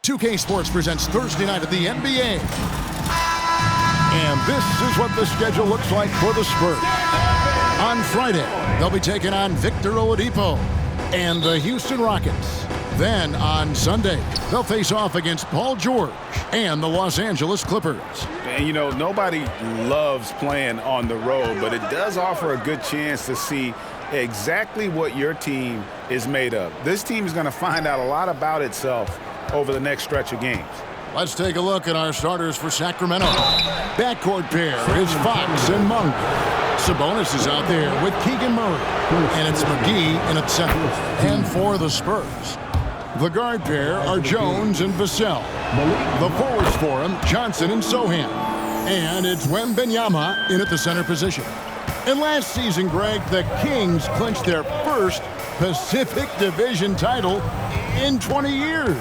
2K Sports presents Thursday night at the NBA. And this is what the schedule looks like for the Spurs. On Friday, they'll be taking on Victor Oladipo and the Houston Rockets. Then on Sunday, they'll face off against Paul George and the Los Angeles Clippers. And, you know, nobody loves playing on the road, but it does offer a good chance to see exactly what your team is made of. This team is going to find out a lot about itself over the next stretch of games. Let's take a look at our starters for Sacramento. Backcourt pair is Fox and Monk. Sabonis is out there with Keegan Murray. And it's McGee in at center. And for the Spurs, the guard pair are Jones and Vassell. The forwards for him, Johnson and Sohan. And it's Wembanyama in at the center position. And last season, Greg, the Kings clinched their first Pacific Division title in 20 years.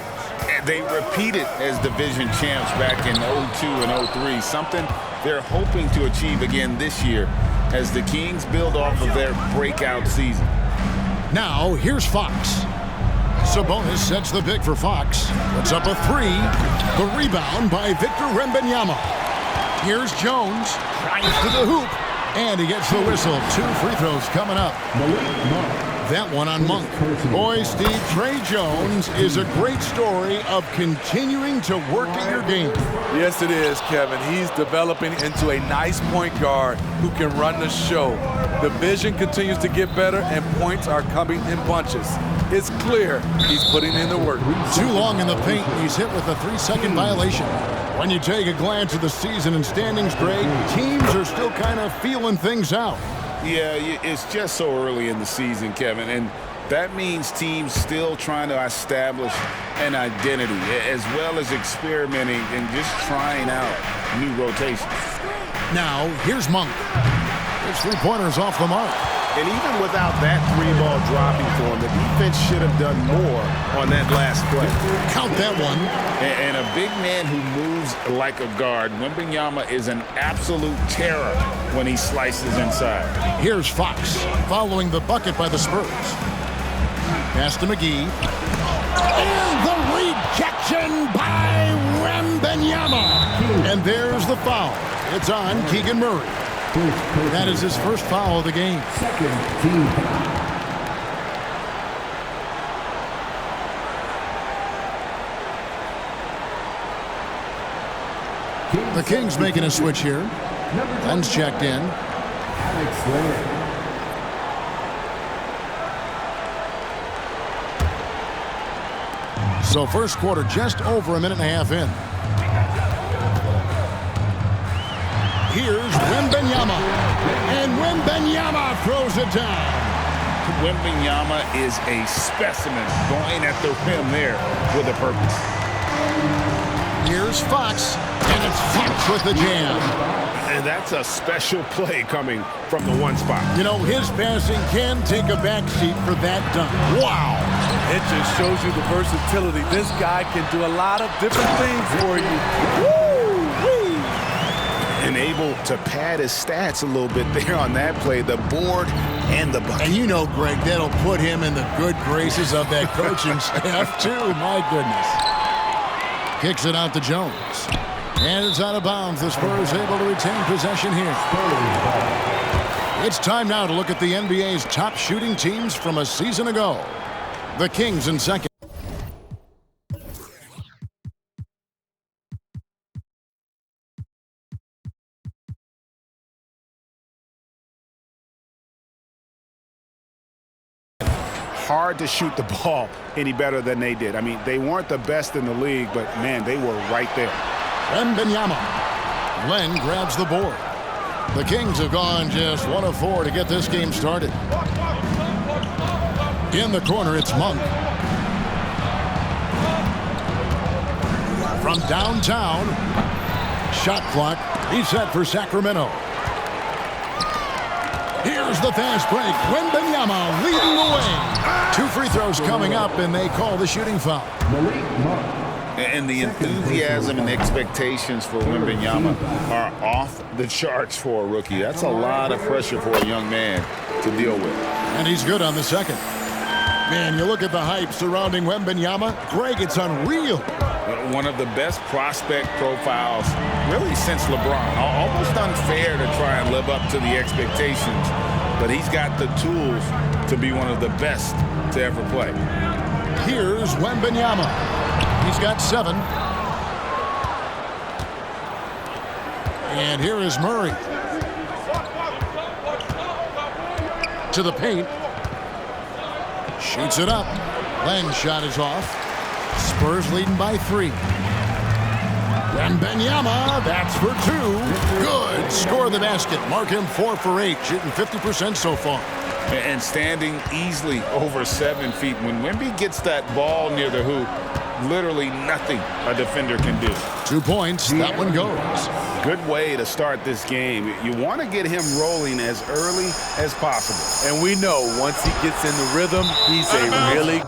They repeated as division champs back in 02 and 03, something they're hoping to achieve again this year as the Kings build off of their breakout season. Now, here's Fox. Sabonis sets the pick for Fox. Puts up a three. The rebound by Victor Wembanyama. Here's Jones. Tries to the hoop. And he gets the whistle. 2 free throws coming up. That one on Monk. Boy, Steve, Trey Jones is a great story of continuing to work at your game. Yes, it is, Kevin. He's developing into a nice point guard who can run the show. The vision continues to get better, and points are coming in bunches. It's clear he's putting in the work. Too long in the paint, and he's hit with a 3-second violation. When you take a glance at the season and standings, Greg, teams are still kind of feeling things out. Yeah, it's just so early in the season, Kevin, and that means teams still trying to establish an identity as well as experimenting and just trying out new rotations. Now, here's Monk. His three-pointer's off the mark. And even without that three-ball dropping for him, the defense should have done more on that last play. Count that one. And a big man who moves like a guard, Wembanyama is an absolute terror when he slices inside. Here's Fox following the bucket by the Spurs. Pass to McGee. And the rejection by Wembanyama. And there's the foul. It's on Keegan Murray. That is his first foul of the game. The Kings making a switch here. Len's checked in. So first quarter just over a minute and a half in. Here's Wembanyama. And Wembanyama throws it down. Wembanyama is a specimen going at the rim there with a purpose. Here's Fox. And it's Fox with the jam. And that's a special play coming from the one spot. You know, his passing can take a backseat for that dunk. Wow. It just shows you the versatility. This guy can do a lot of different things for you. Woo-wee. And able to pad his stats a little bit there on that play, the board and the bucket. And you know, Greg, that'll put him in the good graces of that coaching staff, too. My goodness. Kicks it out to Jones. And it's out of bounds. The Spurs able to retain possession here. It's time now to look at the NBA's top shooting teams from a season ago. The Kings in second. Hard to shoot the ball any better than they did. I mean, they weren't the best in the league, but, man, they were right there. Wembanyama. Len grabs the board. The Kings have gone just 1 of 4 to get this game started. In the corner, it's Monk. From downtown, shot clock reset for Sacramento. Here's the fast break. Wembanyama leading the way. 2 free throws coming up, and they call the shooting foul. And the enthusiasm and expectations for Wembanyama are off the charts for a rookie. That's a lot of pressure for a young man to deal with. And he's good on the second. Man, you look at the hype surrounding Wembanyama. Greg, it's unreal. One of the best prospect profiles really since LeBron. Almost unfair to try and live up to the expectations, but he's got the tools to be one of the best to ever play. Here's Wembanyama. He's got 7. And here is Murray. To the paint. Shoots it up. Lang's shot is off. Spurs leading by 3. Wembanyama, that's for 2. Good. Score the basket. Mark him 4 for 8, shooting 50% so far. And standing easily over 7 feet. When Wemby gets that ball near the hoop, literally nothing a defender can do. 2 points. That one goes. Good way to start this game. You want to get him rolling as early as possible. And we know once he gets in the rhythm, he's a really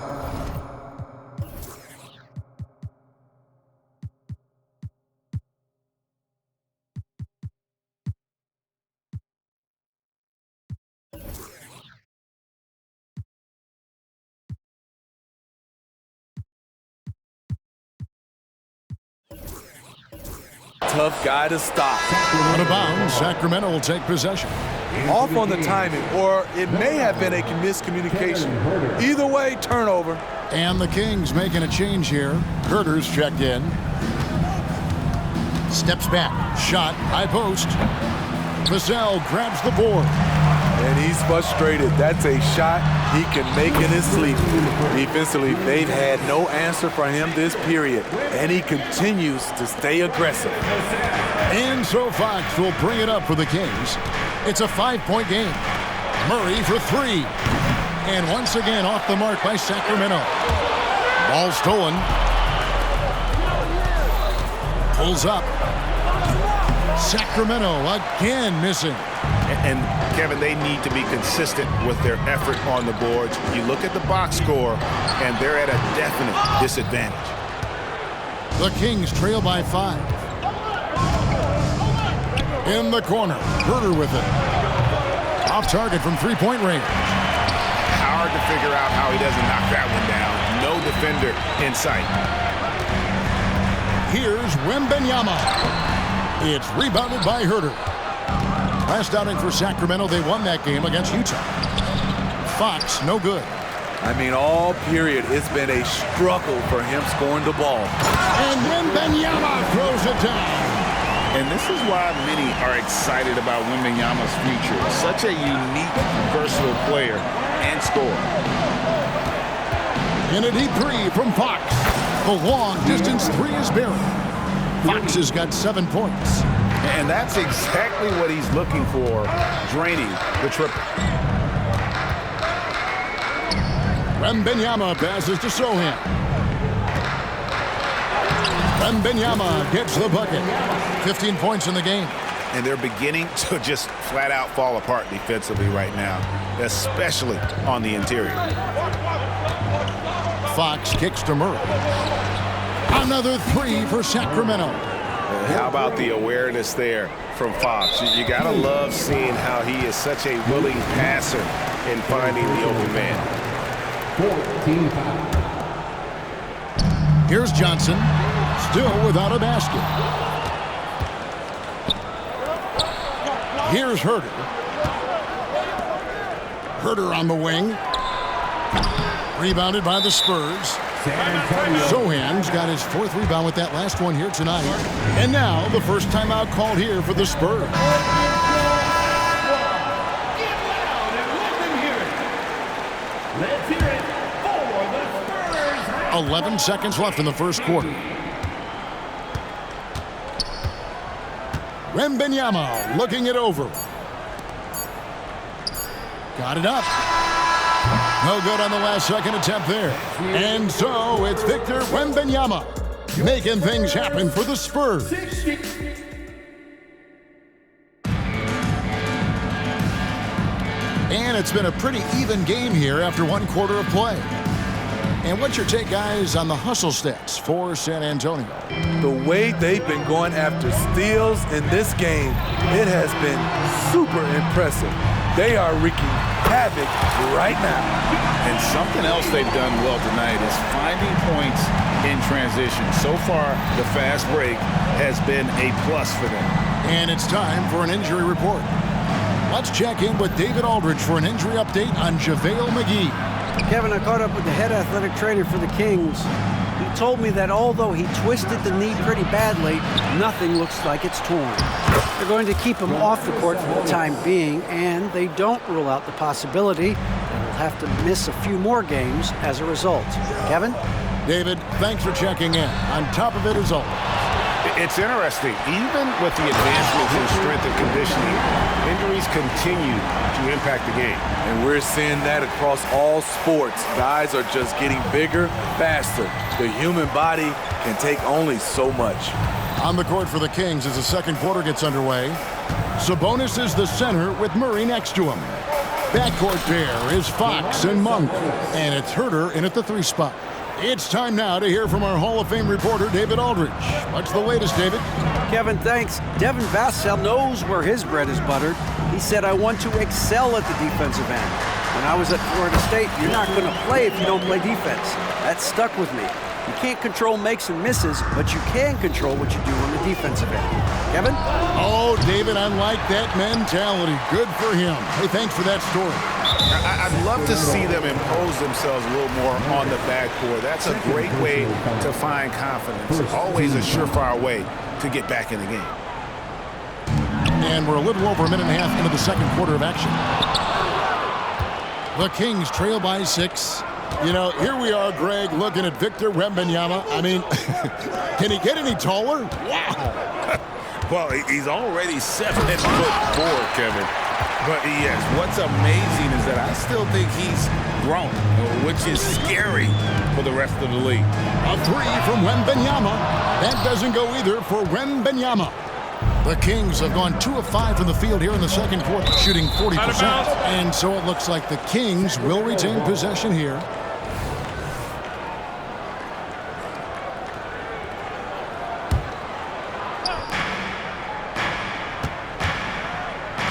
tough guy to stop. Out of bounds, Sacramento will take possession. Off on the timing, or it may have been a miscommunication. Either way, turnover. And the Kings making a change here. Herter's checked in. Steps back. Shot. High post. Vassell grabs the board. And he's frustrated. That's a shot he can make in his sleep. Defensively, they've had no answer for him this period, and he continues to stay aggressive. And so Fox will bring it up for the Kings. It's a 5-point game. Murray for 3. And once again off the mark by Sacramento. Ball stolen. Pulls up. Sacramento again missing. And Kevin, they need to be consistent with their effort on the boards. You look at the box score, and they're at a definite disadvantage. The Kings trail by 5. In the corner, Herter with it. Off target from 3-point range. Hard to figure out how he doesn't knock that one down. No defender in sight. Here's Wembanyama. It's rebounded by Herter. Last outing for Sacramento, they won that game against Utah. Fox, no good. I mean, all period, it's been a struggle for him scoring the ball. And Wembanyama throws it down. And this is why many are excited about Wembanyama's future. Such a unique, versatile player and scorer. In a deep 3 from Fox. The long-distance 3 is buried. Fox has got 7 points. And that's exactly what he's looking for, draining the triple. Wembanyama passes to Sohan. Wembanyama gets the bucket. 15 points in the game. And they're beginning to just flat out fall apart defensively right now, especially on the interior. Fox kicks to Murray. Another 3 for Sacramento. How about the awareness there from Fox? You got to love seeing how he is such a willing passer in finding the open man. 14 fouls. Here's Johnson, still without a basket. Here's Herter. Herter on the wing. Rebounded by the Spurs. Sohan's got his 4th rebound with that last one here tonight. And now the first timeout called here for the Spurs. 11 seconds left in the first quarter. Wembanyama looking it over. Got it up. No good on the last second attempt there. And so it's Victor Wembanyama making things happen for the Spurs. And it's been a pretty even game here after 1 quarter of play. And what's your take, guys, on the hustle stats for San Antonio? The way they've been going after steals in this game, it has been super impressive. They are wreaking havoc right now. And something else they've done well tonight is finding points in transition. So far, the fast break has been a plus for them. And it's time for an injury report. Let's check in with David Aldridge for an injury update on JaVale McGee. Kevin, I caught up with the head athletic trainer for the Kings. He told me that although he twisted the knee pretty badly, nothing looks like it's torn. They're going to keep him off the court for the time being, and they don't rule out the possibility that he'll have to miss a few more games as a result. Kevin? David, thanks for checking in. On top of it is always. It's interesting. Even with the advancements in strength and conditioning, injuries continue to impact the game. And we're seeing that across all sports. Guys are just getting bigger, faster. The human body can take only so much. On the court for the Kings as the second quarter gets underway. Sabonis is the center with Murray next to him. Backcourt pair is Fox and Monk. And it's Herter in at the 3 spot. It's time now to hear from our Hall of Fame reporter, David Aldridge. What's the latest, David? Kevin, thanks. Devin Vassell knows where his bread is buttered. He said, I want to excel at the defensive end. When I was at Florida State, you're not going to play if you don't play defense. That stuck with me. You can't control makes and misses, but you can control what you do on the defensive end. Kevin? Oh, David, I like that mentality. Good for him. Hey, thanks for that story. I'd love to see them impose themselves a little more on the backcourt. That's a great way to find confidence. Always a surefire way to get back in the game. And we're a little over a minute and a half into the second quarter of action. The Kings trail by 6. You know, here we are, Greg, looking at Victor Wembanyama. I mean, can he get any taller? Wow. Well, he's already 7'4", Kevin. But yes, what's amazing is that I still think he's grown, which is scary for the rest of the league. A 3 from Wembanyama. That doesn't go either for Wembanyama. The Kings have gone 2 of 5 from the field here in the second quarter, shooting 40%. And so it looks like the Kings will retain possession here.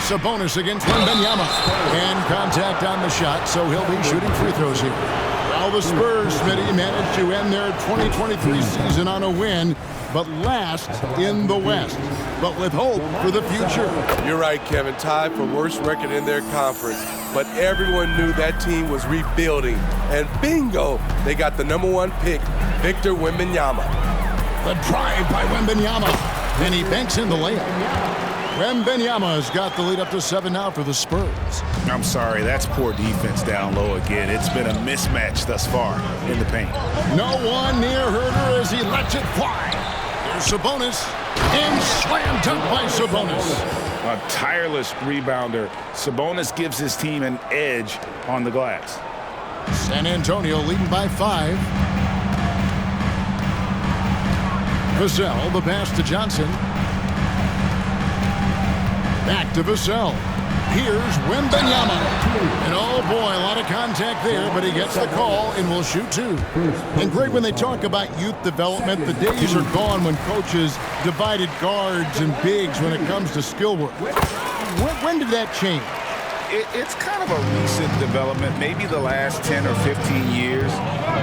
Sabonis against Wembanyama. And contact on the shot, so he'll be shooting free throws here. Well, the Spurs, Smitty, managed to end their 2023 season on a win, but last in the West. But with hope for the future. You're right, Kevin. Tied for worst record in their conference. But everyone knew that team was rebuilding. And bingo, they got the #1 pick, Victor Wembanyama. The drive by Wembanyama. And he banks in the layup. Wembanyama's got the lead up to 7 now for the Spurs. I'm sorry, that's poor defense down low again. It's been a mismatch thus far in the paint. No one near Herter as he lets it fly. Here's Sabonis. And slam dunk by Sabonis. A tireless rebounder. Sabonis gives his team an edge on the glass. San Antonio leading by 5. Vassell, the pass to Johnson. Back to Vassell. Here's Wembanyama. And oh boy, a lot of contact there, but he gets the call and will shoot 2. And Greg, when they talk about youth development, the days are gone when coaches divided guards and bigs when it comes to skill work. When did that change? It's kind of a recent development, maybe the last 10 or 15 years,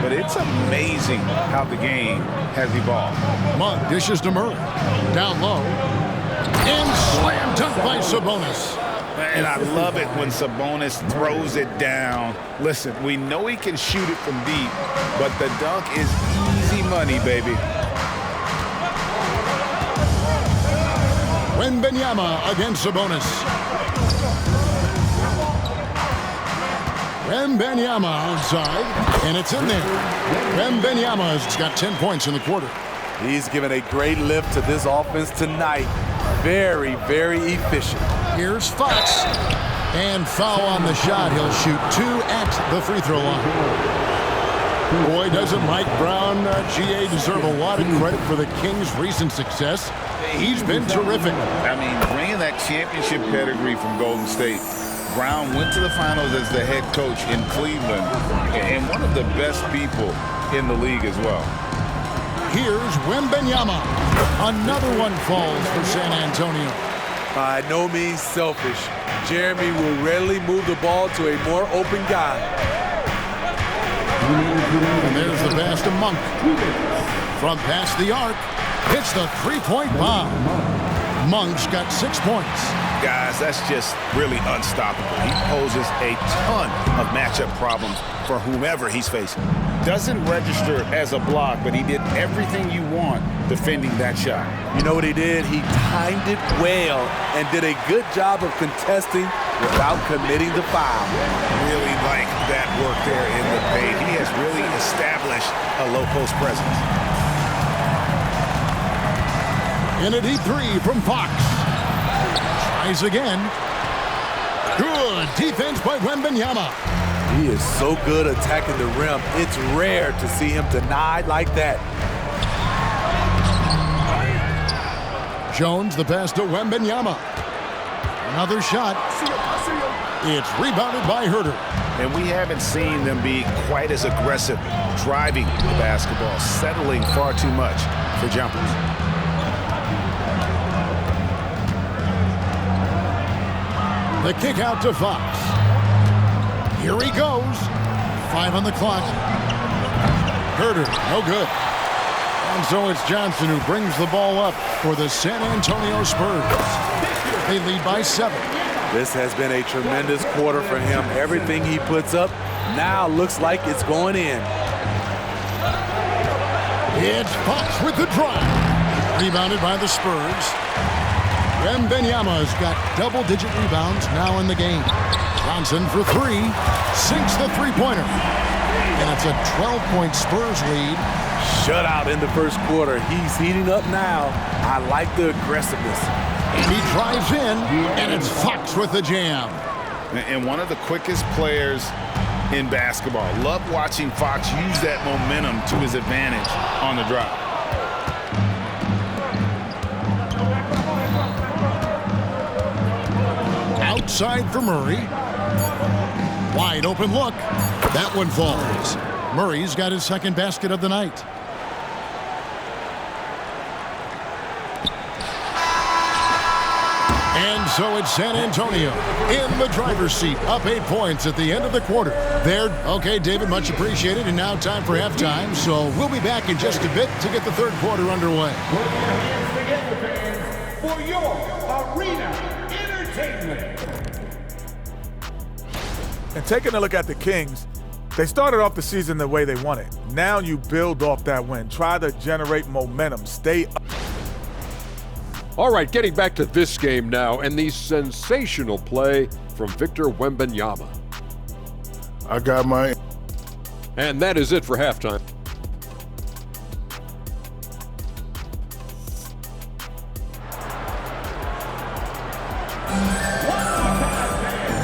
but it's amazing how the game has evolved. Monk dishes to Murray. Down low. And slam dunk by Sabonis. And I love it when Sabonis throws it down. Listen, we know he can shoot it from deep, but the dunk is easy money, baby. Wembanyama against Sabonis. Wembanyama outside, and it's in there. Wembanyama's got 10 points in the quarter. He's given a great lift to this offense tonight. Very, very efficient. Here's Fox. And foul on the shot. He'll shoot 2 at the free throw line. Boy, doesn't Mike Brown, GA, deserve a lot of credit for the Kings' recent success. He's been terrific. I mean, bringing that championship pedigree from Golden State. Brown went to the finals as the head coach in Cleveland and one of the best people in the league as well. Here's Wembanyama. Another one falls for San Antonio. By no means selfish. Jeremy will readily move the ball to a more open guy. And there's the pass to Monk. From past the arc, hits the three-point bomb. Monk's got 6 points. Guys, that's just really unstoppable. He poses a ton of matchup problems for whomever he's facing. Doesn't register as a block, but he did everything you want defending that shot. You know what he did? He timed it well and did a good job of contesting without committing the foul. Really like that work there in the paint. He has really established a low post presence. In a deep three from Fox. Tries again. Good defense by Wembanyama. He is so good attacking the rim. It's rare to see him denied like that. Jones, the pass to Wembanyama. Another shot. It's rebounded by Herter. And we haven't seen them be quite as aggressive driving the basketball, settling far too much for jumpers. The kick out to Fox. Here he goes. 5 on the clock. Herter, no good. And so it's Johnson who brings the ball up for the San Antonio Spurs. They lead by 7. This has been a tremendous quarter for him. Everything he puts up now looks like it's going in. It's Fox with the drive. Rebounded by the Spurs. Wembanyama's got double-digit rebounds now in the game. Johnson for 3. Sinks the three-pointer. And it's a 12-point Spurs lead. Shutout in the first quarter. He's heating up now. I like the aggressiveness. And he drives in, and it's Fox with the jam. And one of the quickest players in basketball. Love watching Fox use that momentum to his advantage on the drive. Outside for Murray. Wide open look. That one falls. Murray's got his second basket of the night. And so it's San Antonio in the driver's seat, up 8 points at the end of the quarter. There, okay, David, much appreciated. And now time for halftime. So we'll be back in just a bit to get the third quarter underway. For your arena entertainment. And taking a look at the Kings, they started off the season the way they wanted. Now you build off that win. Try to generate momentum. Stay up. All right, getting back to this game now and the sensational play from Victor Wembanyama. I got my... And that is it for halftime.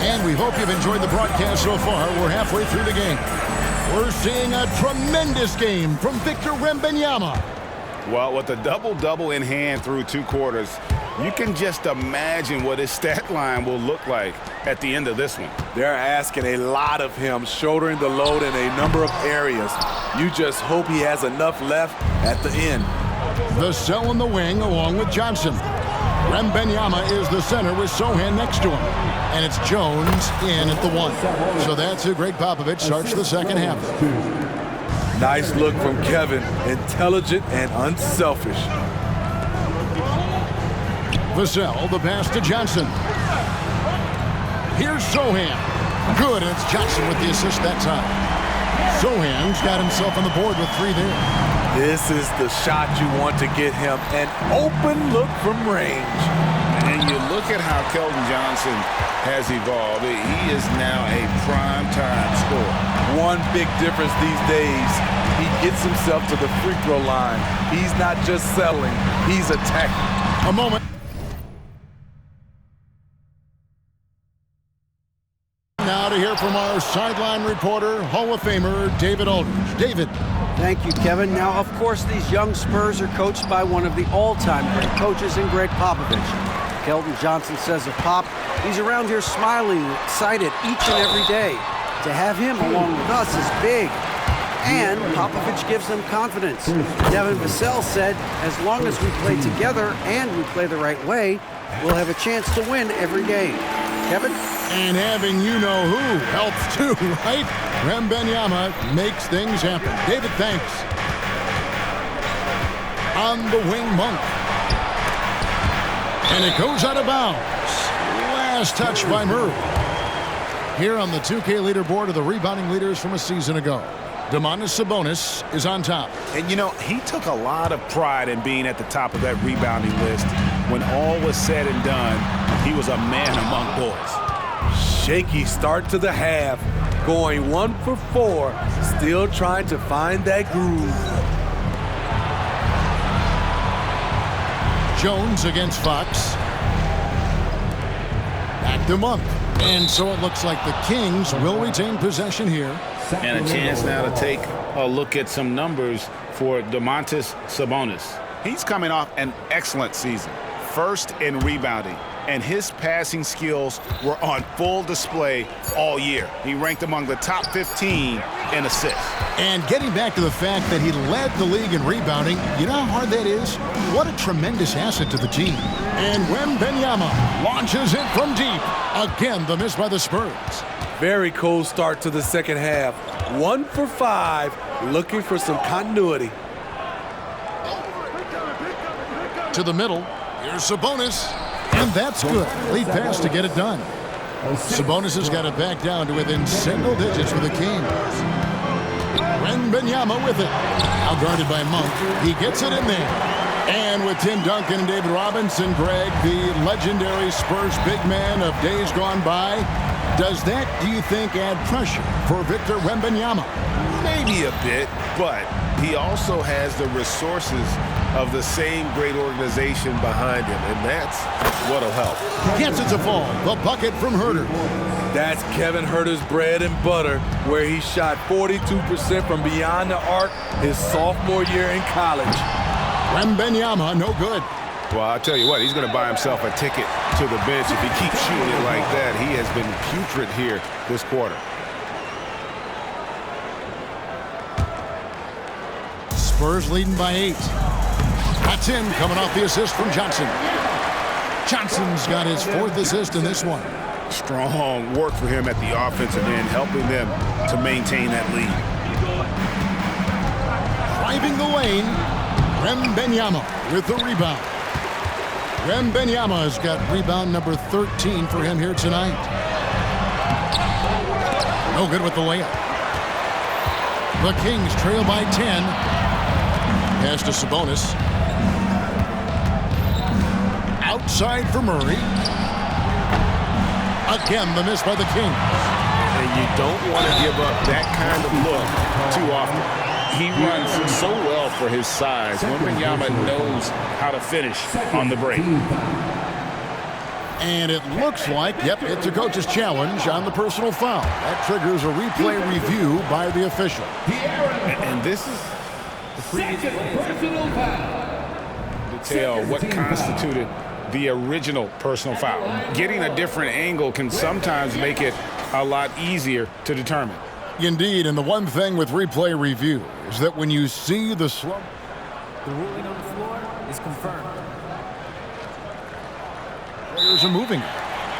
And we hope you've enjoyed the broadcast so far. We're halfway through the game. We're seeing a tremendous game from Victor Wembanyama. Well, with a double-double in hand through 2 quarters, you can just imagine what his stat line will look like at the end of this one. They're asking a lot of him, shouldering the load in a number of areas. You just hope he has enough left at the end. The cell in the wing along with Johnson. Wembanyama is the center with Sohan next to him. And it's Jones in at the 1. So that's who Greg Popovich starts the second half. Nice look from Kevin. Intelligent and unselfish. Vassell, the pass to Johnson. Here's Sohan. Good, and it's Johnson with the assist that time. Sohan's got himself on the board with 3 there. This is the shot you want to get him. An open look from range. And you look at how Keldon Johnson has evolved. He is now a prime-time scorer. One big difference these days, he gets himself to the free throw line. He's not just settling, he's attacking. A moment. Now to hear from our sideline reporter, Hall of Famer David Aldridge. David. Thank you, Kevin. Now, of course, these young Spurs are coached by one of the all-time great coaches in Greg Popovich. Keldon Johnson says of Pop, he's around here smiling, excited each and every day. To have him along with us is big. And Popovich gives them confidence. Devin Vassell said, as long as we play together and we play the right way, we'll have a chance to win every game. Kevin? And having you-know-who helps too, right? Wembanyama makes things happen. David, thanks. On the wing, Monk. And it goes out of bounds. Last touch by Murray. Here on the 2K leaderboard are the rebounding leaders from a season ago. Domantas Sabonis is on top. And, you know, he took a lot of pride in being at the top of that rebounding list. When all was said and done, he was a man among boys. Shaky start to the half, going 1 for 4, still trying to find that groove. Jones against Fox. Back to Monk. And so it looks like the Kings will retain possession here. And a chance now to take a look at some numbers for Domantas Sabonis. He's coming off an excellent season. First in rebounding. And his passing skills were on full display all year. He ranked among the top 15 in assists. And getting back to the fact that he led the league in rebounding, you know how hard that is? What a tremendous asset to the team. And Wembanyama launches it from deep. Again, the miss by the Spurs. Very cold start to the second half. 1 for 5, looking for some continuity. To the middle. Here's Sabonis. And that's good. Lead pass to get it done. Sabonis has got it back down to within single digits for the Kings. Wembanyama with it. Now guarded by Monk. He gets it in there. And with Tim Duncan and David Robinson, Greg, the legendary Spurs big man of days gone by, does that, do you think, add pressure for Victor Wembanyama? Maybe a bit, but he also has the resources of the same great organization behind him, and that's what'll help. Gets it to fall. The bucket from Huerter. That's Kevin Huerter's bread and butter, where he shot 42% from beyond the arc his sophomore year in college. Wembanyama, no good. Well, I'll tell you what, he's going to buy himself a ticket to the bench if he keeps shooting it like that. He has been putrid here this quarter. Spurs leading by 8. That's in, coming off the assist from Johnson. Johnson's got his 4th assist in this one. Strong work for him at the offensive end, helping them to maintain that lead. Driving the lane, Wembanyama with the rebound. Wembanyama has got rebound number 13 for him here tonight. No good with the layup. The Kings trail by 10. Pass to Sabonis. Outside for Murray. Again, the miss by the Kings. And you don't want to give up that kind of look too often. He runs so well for his size. Wembanyama knows how to finish on the break. And it looks like, yep, it's a coach's challenge on the personal foul. That triggers a replay review by the official. And this is detail what constituted the original personal foul. Getting a different angle can sometimes make it a lot easier to determine. Indeed, and the one thing with replay review is that when you see the slow, the ruling on the floor is confirmed. Players are moving,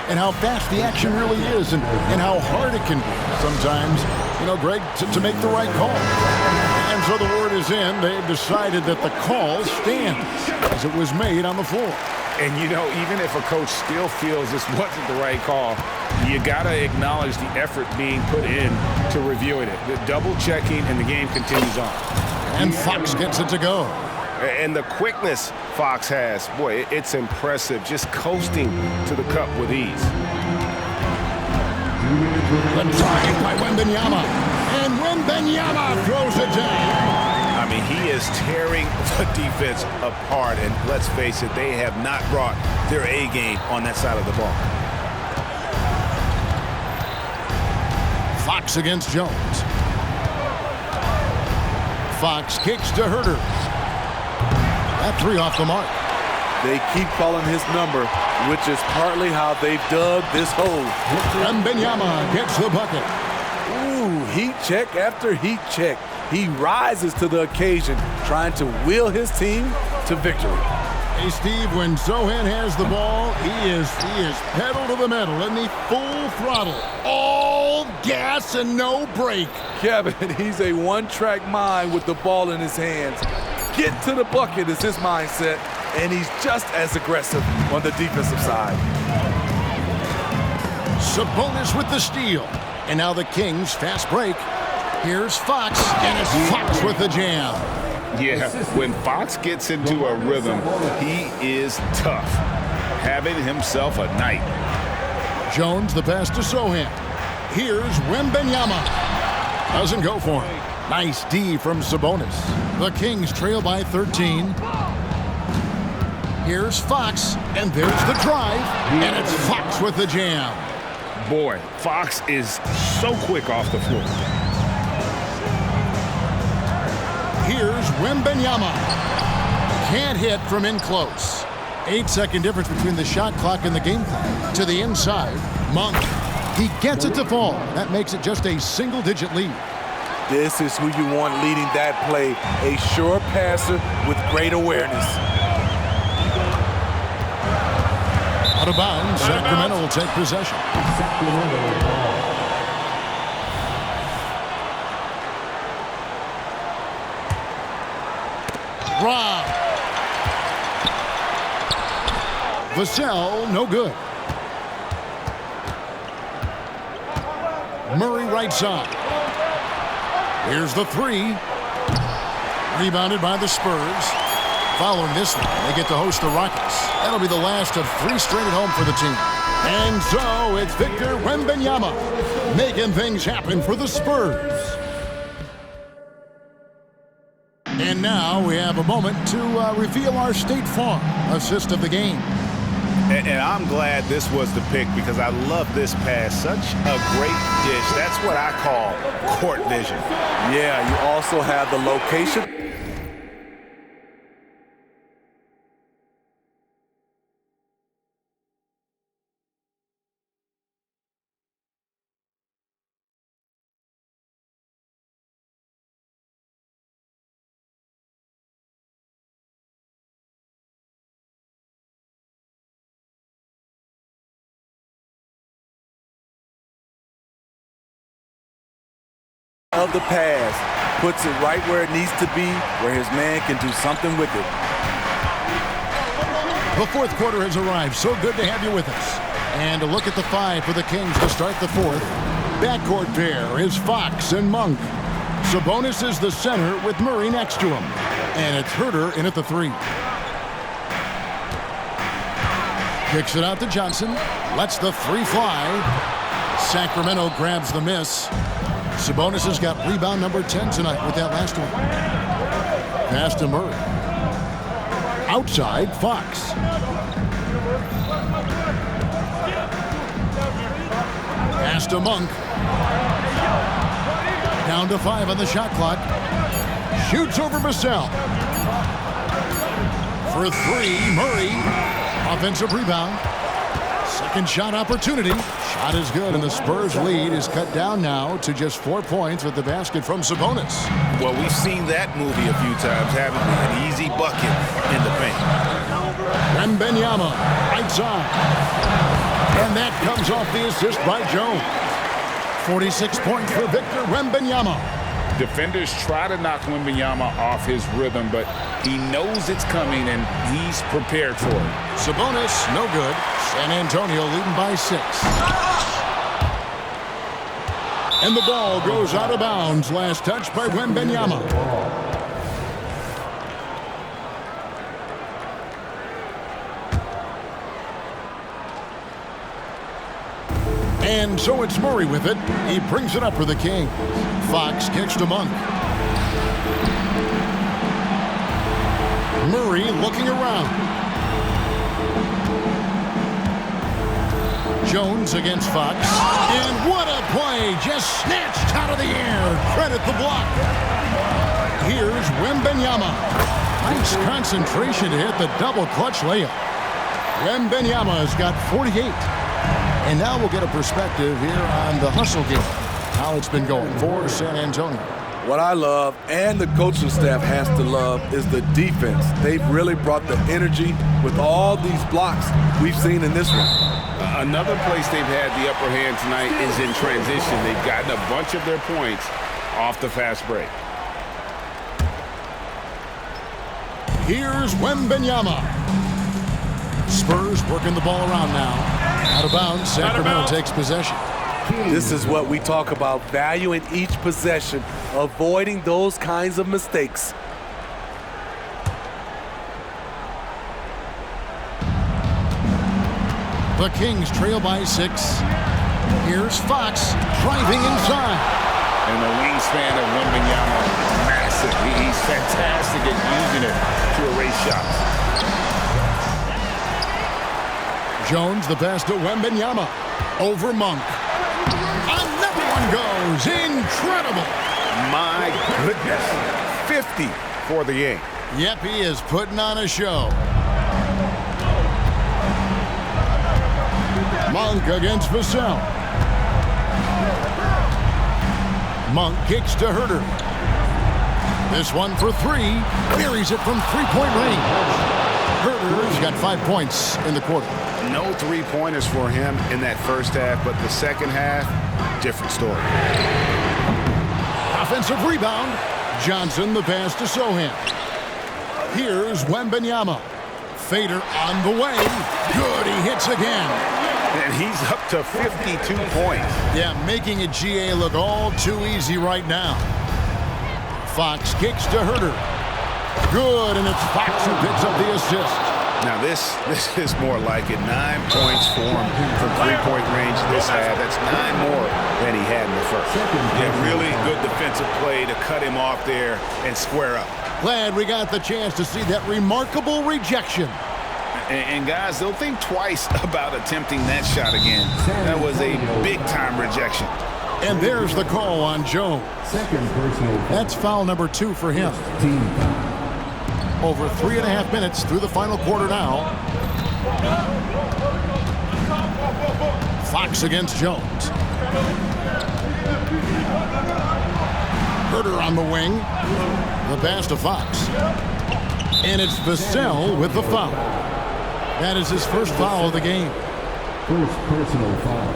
and how fast the action really is, and how hard it can be sometimes, you know, Greg, to make the right call. And so the word is in. They've decided that the call stands as it was made on the floor. And, you know, even if a coach still feels this wasn't the right call, you got to acknowledge the effort being put in to reviewing it. The double checking, and the game continues on. And Fox gets it to go. And the quickness Fox has, boy, it's impressive. Just coasting to the cup with ease. The drive by Wembanyama. And Wembanyama throws it down. I mean, he is tearing the defense apart. And let's face it, they have not brought their A game on that side of the ball. Fox against Jones. Fox kicks to Huerter. That 3 off the mark. They keep calling his number, which is partly how they've dug this hole. Wembanyama gets the bucket. Ooh, heat check after heat check. He rises to the occasion, trying to will his team to victory. Hey, Steve, when Zohan has the ball, he is pedal to the metal in the full throttle. All gas and no brake. Kevin, he's a one-track mind with the ball in his hands. Get to the bucket is his mindset, and he's just as aggressive on the defensive side. Sabonis with the steal. And now the Kings fast break. Here's Fox, and it's Fox with the jam. Yeah, when Fox gets into a rhythm, he is tough, having himself a night. Jones, the pass to Sohan. Here's Wembanyama. Doesn't go for him. Nice D from Sabonis. The Kings trail by 13. Here's Fox, and there's the drive, and it's Fox with the jam. Boy, Fox is so quick off the floor. Here's Wembanyama. Can't hit from in close. 8-second difference between the shot clock and the game clock. To the inside, Monk. He gets it to fall. That makes it just a single-digit lead. This is who you want leading that play. A sure passer with great awareness. Out of bounds, Sacramento will take possession. Rob. Vassell, no good. Murray right side. Here's the three. Rebounded by the Spurs. Following this one, they get to host the Rockets. That'll be the last of 3 straight at home for the team. And so it's Victor Wembanyama making things happen for the Spurs. And now we have a moment to reveal our State Farm assist of the game. And I'm glad this was the pick because I love this pass. Such a great dish. That's what I call court vision. Yeah, you also have the location. Of the pass, puts it right where it needs to be, where his man can do something with it. The fourth quarter has arrived. So good to have you with us. And a look at the 5 for the Kings to start the fourth. Backcourt pair is Fox and Monk. Sabonis is the center with Murray next to him. And it's Herter in at the 3. Kicks it out to Johnson. Lets the 3 fly. Sacramento grabs the miss. Sabonis has got rebound number 10 tonight with that last one. Pass to Murray. Outside, Fox. Pass to Monk. Down to 5 on the shot clock. Shoots over Vassell. For 3, Murray. Offensive rebound. Second shot opportunity. Shot is good, and the Spurs lead is cut down now to just 4 points with the basket from Sabonis. Well, we've seen that movie a few times, haven't we? An easy bucket in the paint. Wembanyama, right side. And that comes off the assist by Jones. 46 points for Victor Wembanyama. Defenders try to knock Wembanyama off his rhythm, but he knows it's coming, and he's prepared for it. Sabonis, no good. San Antonio leading by 6. And the ball goes out of bounds. Last touch by Wembanyama. And so it's Murray with it. He brings it up for the Kings. Fox kicks to Monk. Murray looking around. Jones against Fox. And what a play! Just snatched out of the air. Credit the block. Here's Wembanyama. Nice concentration to hit the double clutch layup. Wembanyama has got 48. And now we'll get a perspective here on the hustle game. How it's been going for San Antonio. What I love, and the coaching staff has to love, is the defense. They've really brought the energy with all these blocks we've seen in this one. Another place they've had the upper hand tonight is in transition. They've gotten a bunch of their points off the fast break. Here's Wembanyama. Spurs working the ball around now. Out of bounds, Sacramento takes possession. This is what we talk about, valuing each possession, avoiding those kinds of mistakes. The Kings trail by 6. Here's Fox driving inside. And the wingspan of Wembanyama is massive. He's fantastic at using it to erase shots. Jones, the pass to Wembanyama. Over Monk. Another one goes. Incredible. My goodness. 50 for the game. Yep, he is putting on a show. Monk against Vassell. Monk kicks to Herter. This one for 3. Buries it from three-point range. Herter's got 5 points in the quarter. No three-pointers for him in that first half, but the second half, different story. Offensive rebound. Johnson, the pass to Sohan. Here's Wembanyama. Fader on the way. Good, he hits again. And he's up to 52 points. Yeah, making a GA look all too easy right now. Fox kicks to Herter. Good, and it's Fox who picks up the assist. Now this is more like it. 9 points for him from three-point range this half. That's 9 more than he had in the first. Yeah, really good defensive play to cut him off there and square up. Glad we got the chance to see that remarkable rejection. And guys, they'll think twice about attempting that shot again. That was a big-time rejection. And there's the call on Jones. That's foul number 2 for him. Over 3.5 minutes through the final quarter now. Fox against Jones. Herter on the wing. The pass to Fox. And it's Vassell with the foul. That is his first foul of the game. First personal foul.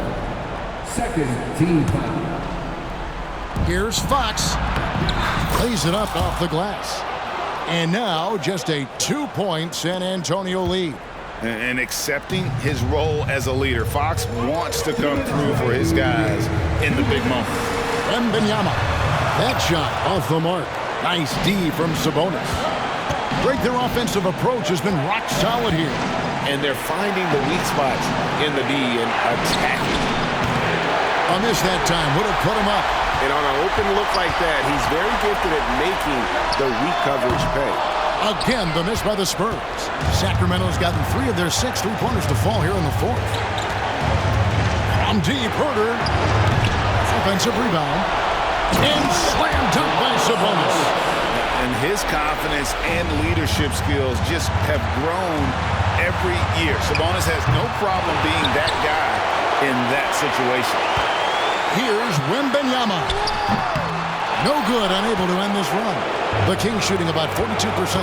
Second team foul. Here's Fox. Plays it up off the glass. And now just a 2-point San Antonio lead. And accepting his role as a leader. Fox wants to come through for his guys in the big moment. Wembanyama. That shot off the mark. Nice D from Sabonis. Their offensive approach has been rock solid here. And they're finding the weak spots in the D and attacking. A miss that time would have put him up. And on an open look like that, he's very gifted at making the weak coverage pay. Again, the miss by the Spurs. Sacramento's gotten 3 of their 6 three-pointers to fall here in the fourth. From deep, Herter. Offensive rebound. And slam dunk by Sabonis. And his confidence and leadership skills just have grown every year. Sabonis has no problem being that guy in that situation. Here's Wembanyama. No good, unable to end this run. The Kings shooting about 42%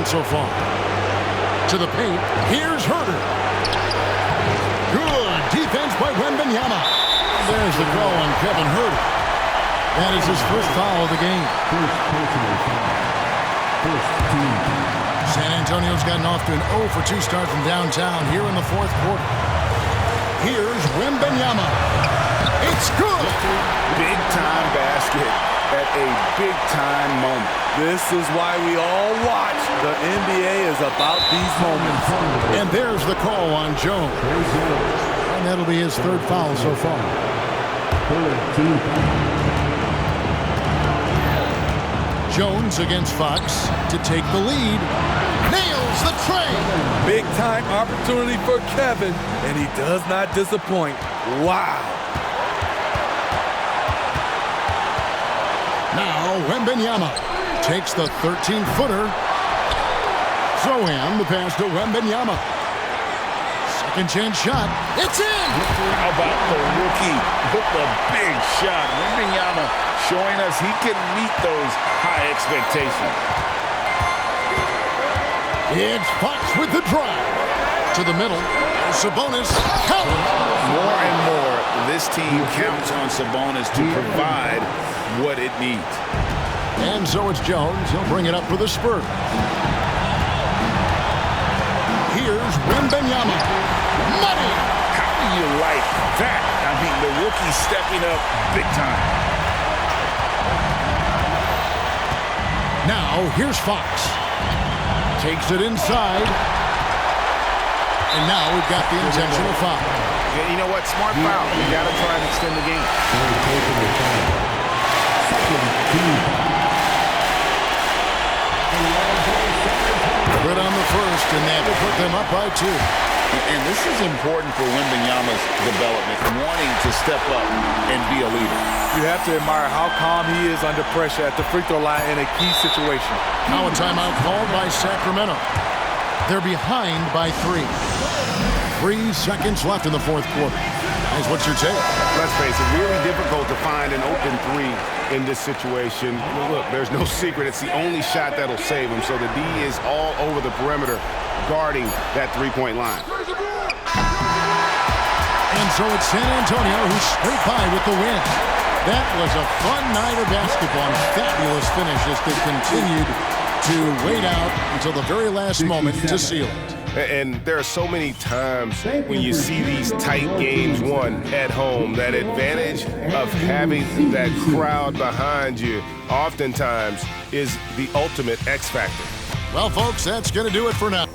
so far. To the paint, here's Herter. Good defense by Wembanyama. There's the call on Kevin Herter. That is his first foul of the game. First personal foul. First team foul. San Antonio's gotten off to an 0 for 2 start from downtown here in the fourth quarter. Here's Wembanyama. It's good. Big-time basket at a big-time moment. This is why we all watch. The NBA is about these moments. And there's the call on Jones. And that'll be his 3rd foul so far. Third team foul. Jones against Fox to take the lead. Nails the tray. Big time opportunity for Kevin, and he does not disappoint. Wow. Now Wembanyama takes the 13-footer. Sohan the pass to Wembanyama. Second chance shot. It's in! How about the rookie with the big shot? Wembanyama showing us he can meet those high expectations. It's Fox with the drive. To the middle. Sabonis. Count. More and more, this team counts on Sabonis to provide what it needs. And so it's Jones. He'll bring it up for the Spurs. Here's Wembanyama. Money! How do you like that? I mean, the rookie stepping up big time. Now, here's Fox. Takes it inside. And now we've got the intentional foul. Yeah, you know what? Smart foul. You got to try and extend the game. Good on the first, and that will put them up by 2. And this is important for Wembanyama's development, wanting to step up and be a leader. You have to admire how calm he is under pressure at the free throw line in a key situation. Now a timeout called by Sacramento. They're behind by 3. 3 seconds left in the fourth quarter. Guys, what's your take? Let's face it, really difficult to find an open 3 in this situation. Look, there's no secret. It's the only shot that'll save him. So the D is all over the perimeter guarding that three-point line. And so it's San Antonio who's straight by with the win. That was a fun night of basketball and fabulous finish as they continued to wait out until the very last moment to seal it. And there are so many times when you see these tight games won at home, that advantage of having that crowd behind you oftentimes is the ultimate X factor. Well, folks, that's going to do it for now.